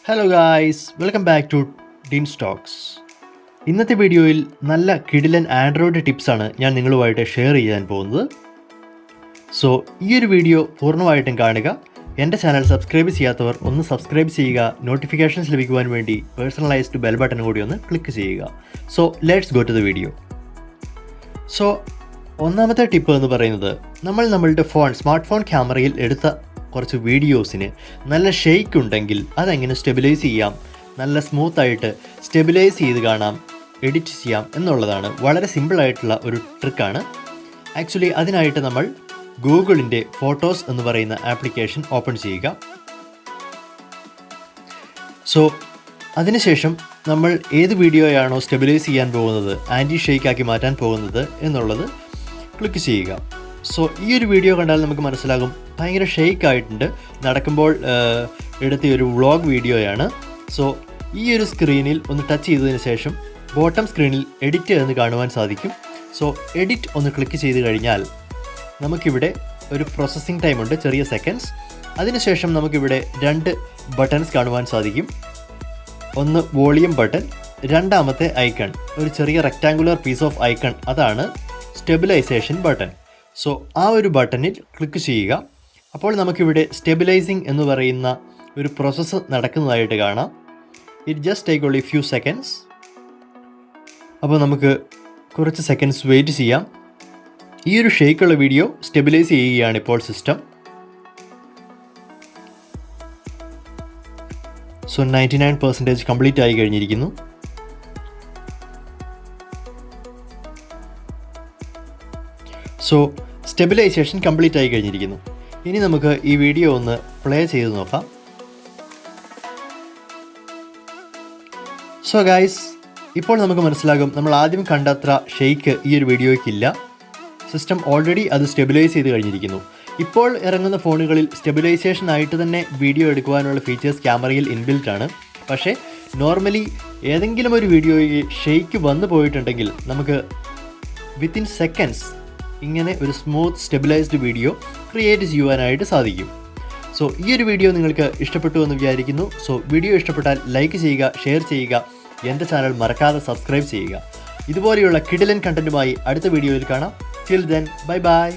Hello guys, welcome back to DinceTalks. ഇന്നത്തെ വീഡിയോയിൽ നല്ല കിടിലൻ ആൻഡ്രോയിഡ് ടിപ്സാണ് ഞാൻ നിങ്ങളുമായിട്ട് ഷെയർ ചെയ്യാൻ പോകുന്നത്. സോ ഈ ഒരു വീഡിയോ പൂർണ്ണമായിട്ടും കാണുക. എൻ്റെ ചാനൽ സബ്സ്ക്രൈബ് ചെയ്യാത്തവർ ഒന്ന് സബ്സ്ക്രൈബ് ചെയ്യുക. നോട്ടിഫിക്കേഷൻസ് ലഭിക്കുവാൻ വേണ്ടി പേഴ്സണലൈസ്ഡ് ബെൽ ബട്ടൺ കൂടി ഒന്ന് ക്ലിക്ക് ചെയ്യുക. So let's go to the video. So ഒന്നാമത്തെ ടിപ്പ് എന്ന് പറയുന്നത്, നമ്മളുടെ സ്മാർട്ട് ഫോൺ ക്യാമറയിൽ എടുത്ത കുറച്ച് വീഡിയോസിന് നല്ല ഷെയ്ക്ക് ഉണ്ടെങ്കിൽ അതെങ്ങനെ സ്റ്റെബിലൈസ് ചെയ്യാം, നല്ല സ്മൂത്തായിട്ട് സ്റ്റെബിലൈസ് ചെയ്ത് കാണാം, എഡിറ്റ് ചെയ്യാം എന്നുള്ളതാണ്. വളരെ സിമ്പിളായിട്ടുള്ള ഒരു ട്രിക്കാണ്. ആക്ച്വലി അതിനായിട്ട് നമ്മൾ ഗൂഗിളിൻ്റെ ഫോട്ടോസ് എന്ന് പറയുന്ന ആപ്ലിക്കേഷൻ ഓപ്പൺ ചെയ്യുക. സോ അതിനുശേഷം നമ്മൾ ഏത് വീഡിയോയാണോ സ്റ്റെബിലൈസ് ചെയ്യാൻ പോകുന്നത്, ആൻറ്റി ഷെയ്ക്കാക്കി മാറ്റാൻ പോകുന്നത് എന്നുള്ളത് ക്ലിക്ക് ചെയ്യുക. സോ ഈ ഒരു വീഡിയോ കണ്ടാൽ നമുക്ക് മനസ്സിലാകും ഭയങ്കര ഷെയ്ക്ക് ആയിട്ടുണ്ട്. നടക്കുമ്പോൾ എടുത്ത ഒരു വ്ളോഗ് വീഡിയോയാണ്. സോ ഈ ഒരു സ്ക്രീനിൽ ഒന്ന് ടച്ച് ചെയ്തതിന് ശേഷം ബോട്ടം സ്ക്രീനിൽ എഡിറ്റ് എന്ന് കാണുവാൻ സാധിക്കും. സോ എഡിറ്റ് ഒന്ന് ക്ലിക്ക് ചെയ്ത് കഴിഞ്ഞാൽ നമുക്കിവിടെ ഒരു പ്രോസസ്സിംഗ് ടൈം ഉണ്ട്, ചെറിയ സെക്കൻഡ്സ്. അതിനുശേഷം നമുക്കിവിടെ രണ്ട് ബട്ടൺസ് കാണുവാൻ സാധിക്കും. ഒന്ന് വോളിയം ബട്ടൺ, രണ്ടാമത്തെ ഐക്കൺ ഒരു ചെറിയ റെക്റ്റാങ്കുലർ പീസ് ഓഫ് ഐക്കൺ, അതാണ് സ്റ്റെബിലൈസേഷൻ ബട്ടൺ. സോ ആ ഒരു ബട്ടണിൽ ക്ലിക്ക് ചെയ്യുക. അപ്പോൾ നമുക്കിവിടെ സ്റ്റെബിലൈസിങ് എന്ന് പറയുന്ന ഒരു പ്രോസസ്സ് നടക്കുന്നതായിട്ട് കാണാം. It just take only few seconds. അപ്പോൾ നമുക്ക് കുറച്ച് സെക്കൻഡ്സ് വെയിറ്റ് ചെയ്യാം. ഈ ഒരു ഷേക്കുള്ള വീഡിയോ സ്റ്റെബിലൈസ് ചെയ്യുകയാണ് ഇപ്പോൾ സിസ്റ്റം. സോ 99% കംപ്ലീറ്റ് ആയി കഴിഞ്ഞിരിക്കുന്നു. സോ സ്റ്റെബിലൈസേഷൻ കംപ്ലീറ്റ് ആയി കഴിഞ്ഞിരിക്കുന്നു. ഇനി നമുക്ക് ഈ വീഡിയോ ഒന്ന് പ്ലേ ചെയ്ത് നോക്കാം. സോ ഗൈസ്, ഇപ്പോൾ നമുക്ക് മനസ്സിലാകും നമ്മൾ ആദ്യം കണ്ടത്ര ഷെയ്ക്ക് ഈ ഒരു വീഡിയോയ്ക്കില്ല. സിസ്റ്റം ഓൾറെഡി അത് സ്റ്റെബിലൈസ് ചെയ്ത് കഴിഞ്ഞിരിക്കുന്നു. ഇപ്പോൾ ഇറങ്ങുന്ന ഫോണുകളിൽ സ്റ്റെബിലൈസേഷൻ ആയിട്ട് തന്നെ വീഡിയോ എടുക്കുവാനുള്ള ഫീച്ചേഴ്സ് ക്യാമറയിൽ ഇൻബിൽറ്റ് ആണ്. പക്ഷേ നോർമലി ഏതെങ്കിലും ഒരു വീഡിയോയിൽ ഷെയ്ക്ക് വന്നു പോയിട്ടുണ്ടെങ്കിൽ നമുക്ക് വിത്തിൻ സെക്കൻഡ്സ് ഇങ്ങനെ ഒരു സ്മൂത്ത് സ്റ്റെബിലൈസ്ഡ് വീഡിയോ ക്രിയേറ്റ് ചെയ്യുവാനായിട്ട് സാധിക്കും. സോ ഈ ഒരു വീഡിയോ നിങ്ങൾക്ക് ഇഷ്ടപ്പെട്ടു എന്ന് വിചാരിക്കുന്നു. സോ വീഡിയോ ഇഷ്ടപ്പെട്ടാൽ ലൈക്ക് ചെയ്യുക, ഷെയർ ചെയ്യുക, എൻ്റെ ചാനൽ മറക്കാതെ സബ്സ്ക്രൈബ് ചെയ്യുക. ഇതുപോലെയുള്ള കിടിലൻ കണ്ടൻറ്റുമായി അടുത്ത വീഡിയോയിൽ കാണാം. Till then, bye bye.